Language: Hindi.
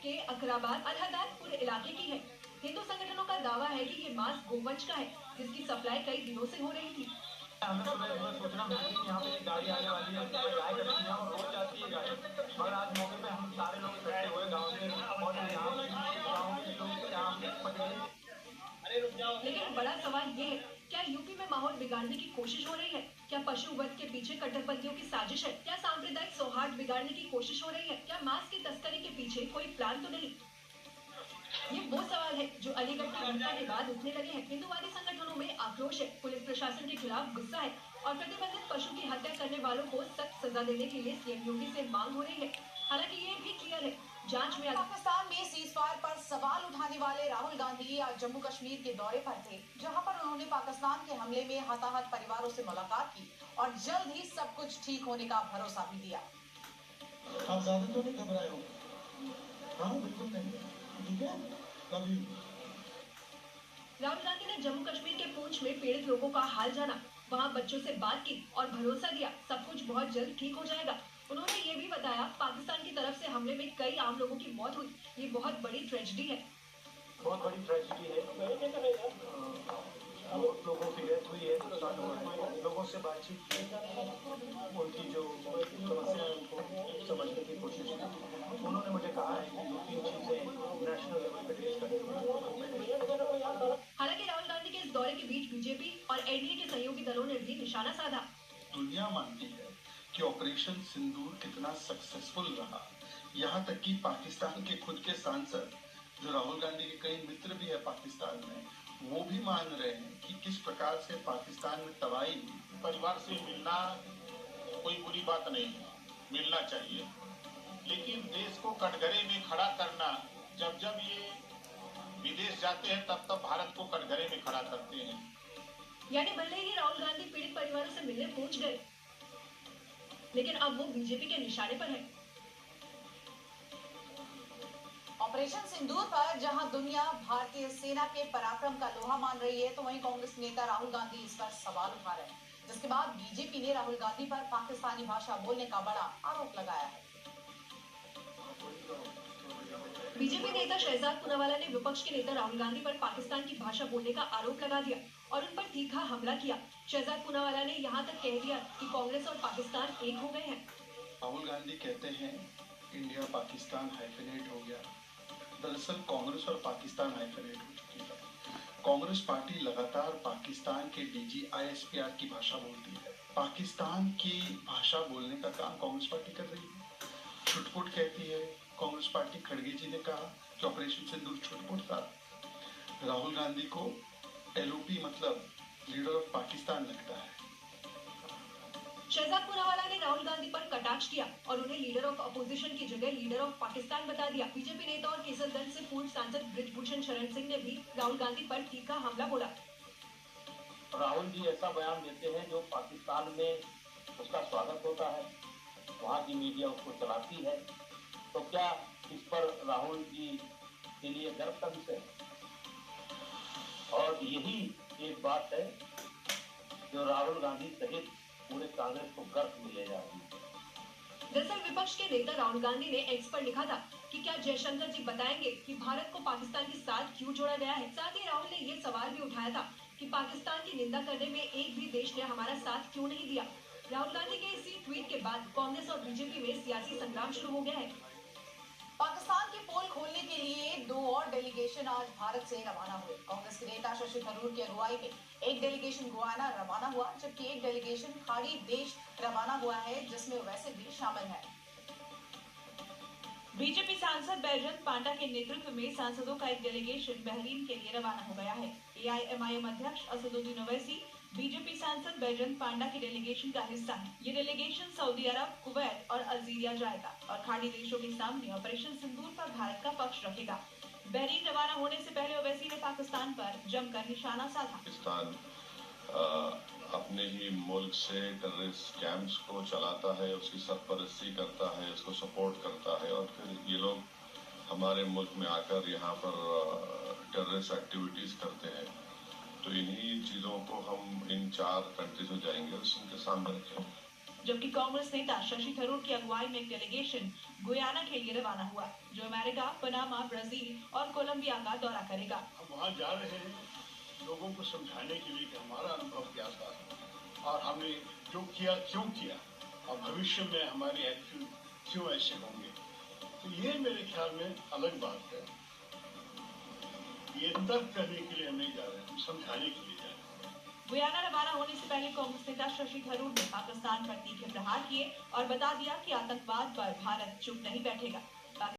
के अकराबाद अलहदादपुर इलाके की है। हिंदू संगठनों का दावा है कि ये मास्क गोवंश का है, जिसकी सप्लाई कई दिनों से हो रही थी। हमें सुबह सूचना मिली कि यहाँ पे एक गाड़ी आने वाली है, उसमें गाय रखी है और रोज जाती है गाय। और आज मौके पे हम सारे लोग इकट्ठे हुए गाँव में और गाँव के लोग यहाँ पकड़े। लेकिन बड़ा सवाल ये है, क्या यूपी में माहौल बिगाड़ने की कोशिश हो रही है? क्या पशु वध के पीछे कट्टरपंथियों की साजिश है? क्या सांप्रदायिक सौहार्द बिगाड़ने की कोशिश हो रही है? क्या मांस की तस्करी के पीछे कोई प्लान तो नहीं? ये वो सवाल है जो अलीगढ़ की घटना के बाद उठने लगे हैं। हिंदुवादी संगठनों में आक्रोश है, पुलिस प्रशासन के खिलाफ गुस्सा है और प्रतिबंधित पशु की हत्या करने वालों को सख्त सजा देने के लिए सीएम योगी से मांग हो रही है। हालांकि ये भी क्लियर है, जांच में पाकिस्तान में सीज़फायर पर सवाल उठाने वाले राहुल गांधी आज जम्मू कश्मीर के दौरे पर थे, जहां पर उन्होंने पाकिस्तान के हमले में हताहत परिवारों से मुलाकात की और जल्द ही सब कुछ ठीक होने का भरोसा भी दिया। आप ज्यादा तो नहीं घबराए हो? हाँ बिल्कुल नहीं, ठीक है। कभी राहुल गांधी ने जम्मू कश्मीर के पूंछ में पीड़ित लोगों का हाल जाना, वहां बच्चों से बात की और भरोसा दिया सब कुछ बहुत जल्द ठीक हो जाएगा। उन्होंने ये भी बताया, पाकिस्तान की तरफ से हमले में कई आम लोगों की मौत हुई, ये बहुत बड़ी ट्रेजेडी है। बहुत बड़ी ट्रेजेडी है, बहुत लोगों की डेथ हुई है, नुकसान हुआ है। लोगों से बातचीत की, उनकी जो समस्या है उनको समझने की कोशिश की। उन्होंने मुझे कहा है कि दो तीन चीजें नेशनल लेवल पे डिस्कस करेंगे। हालांकि राहुल गांधी के इस दौरे के बीच बीजेपी और एनडीए के सहयोगी दलों ने भी निशाना साधा। दुनिया मानती है कि ऑपरेशन सिंदूर कितना सक्सेसफुल रहा, यहाँ तक कि पाकिस्तान के खुद के सांसद, जो राहुल गांधी के कई मित्र भी है पाकिस्तान में, वो भी मान रहे हैं कि किस प्रकार से पाकिस्तान में तबाही हुई। परिवार से मिलना कोई बुरी बात नहीं है, मिलना चाहिए, लेकिन देश को कटघरे में खड़ा करना, जब जब ये विदेश जाते हैं तब तब भारत को कटघरे में खड़ा करते हैं। यानी भले ही राहुल गांधी पीड़ित परिवारों से मिलने पहुंच गए, लेकिन अब वो बीजेपी के निशाने पर है। ऑपरेशन सिंदूर पर जहां दुनिया भारतीय सेना के पराक्रम का लोहा मान रही है, तो वहीं कांग्रेस नेता राहुल गांधी इस पर सवाल उठा रहे हैं, जिसके बाद बीजेपी ने राहुल गांधी पर पाकिस्तानी भाषा बोलने का बड़ा आरोप लगाया है। बीजेपी नेता शहजाद पूनावाला ने विपक्ष के नेता राहुल गांधी पर पाकिस्तान की भाषा बोलने का आरोप लगा दिया और उन पर तीखा हमला किया। शहजाद पूनावाला ने यहाँ तक कह दिया कि कांग्रेस और पाकिस्तान एक हो गए हैं। राहुल गांधी कहते हैं इंडिया पाकिस्तान हाइफेनेट हो गया। दरअसल कांग्रेस और पाकिस्तान हाइफेनेट हो चुकी है। कांग्रेस पार्टी लगातार पाकिस्तान के डीजी ISPR की भाषा बोलती है। पाकिस्तान की भाषा बोलने का काम कांग्रेस पार्टी कर रही है, छुटपुट कहती है। कांग्रेस पार्टी, खड़गे जी ने कहा कि ऑपरेशन सिंदूर छुटपुट था। राहुल गांधी को LOP मतलब लीडर ऑफ पाकिस्तान लगता है। शहजाद पूनावाला ने राहुल गांधी पर कटाक्ष किया और उन्हें लीडर ऑफ अपोजिशन की जगह लीडर ऑफ पाकिस्तान बता दिया। बीजेपी नेता और केसरगंज से पूर्व सांसद ब्रिजभूषण शरण सिंह ने भी राहुल गांधी पर तीखा हमला बोला। राहुल जी ऐसा बयान देते हैं जो पाकिस्तान में उसका स्वागत होता है, वहाँ की मीडिया उसको चलाती है, तो क्या इस पर राहुल जी के लिए गर्व का विषय है? और यही एक बात है जो राहुल गांधी सहित पूरे कांग्रेस को गर्व मिलेगा। दरअसल विपक्ष के नेता राहुल गांधी ने एक्स पर लिखा था कि क्या जयशंकर जी बताएंगे कि भारत को पाकिस्तान के साथ क्यों जोड़ा गया है। साथ ही राहुल ने ये सवाल भी उठाया था कि पाकिस्तान की निंदा करने में एक भी देश ने हमारा साथ क्यों नहीं दिया। राहुल गांधी के इसी ट्वीट के बाद कांग्रेस और बीजेपी में सियासी संग्राम शुरू हो गया है। पाकिस्तान के पोल खोलने के लिए 2 और डेलीगेशन आज भारत से रवाना हुए। कांग्रेस के नेता शशि थरूर की अगुवाई में एक डेलीगेशन गुयाना रवाना हुआ, जबकि एक डेलीगेशन खाड़ी देश रवाना हुआ है, जिसमें वैसे भी शामिल है। बीजेपी सांसद बैजंत पांडा के नेतृत्व में सांसदों का एक डेलीगेशन बहरीन के लिए रवाना हो गया है। AIMIM अध्यक्ष असदुद्दीन ओवैसी बीजेपी सांसद बैजंत पांडा के डेलीगेशन का हिस्सा है। ये डेलीगेशन सऊदी अरब, कुवैत और अल्जीरिया जाएगा और खाड़ी देशों के सामने ऑपरेशन सिंदूर पर भारत का पक्ष रखेगा। बहरीन रवाना होने से पहले ओवैसी ने पाकिस्तान पर जमकर निशाना साधा। पाकिस्तान अपने ही मुल्क से टेररिस्ट कैंप्स को चलाता है, उसकी सरपरस्ती करता है, उसको सपोर्ट करता है और फिर ये लोग हमारे मुल्क में आकर यहाँ पर टेररिस्ट एक्टिविटीज करते हैं। तो इन्हीं चीज़ों को हम इन 4 कंट्रीज में जाएंगे और उनके सामने रखेंगे। जबकि कांग्रेस नेता शशि थरूर की अगुवाई में एक डेलीगेशन गुयाना के लिए रवाना हुआ, जो अमेरिका, पनामा, ब्राजील और कोलंबिया का दौरा करेगा। हम वहाँ जा रहे हैं लोगों को समझाने के लिए कि हमारा अनुभव क्या था और हमने जो किया क्यों किया और भविष्य में हमारे एक्शन क्यों ऐसे होंगे। तो ये मेरे ख्याल में अलग बात है। ये तर्क करने के लिए हम नहीं जा रहे, हम समझाने के लिए जा रहे हैं। गुयाना रवाना होने से पहले कांग्रेस नेता शशि थरूर ने पाकिस्तान पर तीखे प्रहार किए और बता दिया कि आतंकवाद पर भारत चुप नहीं बैठेगा।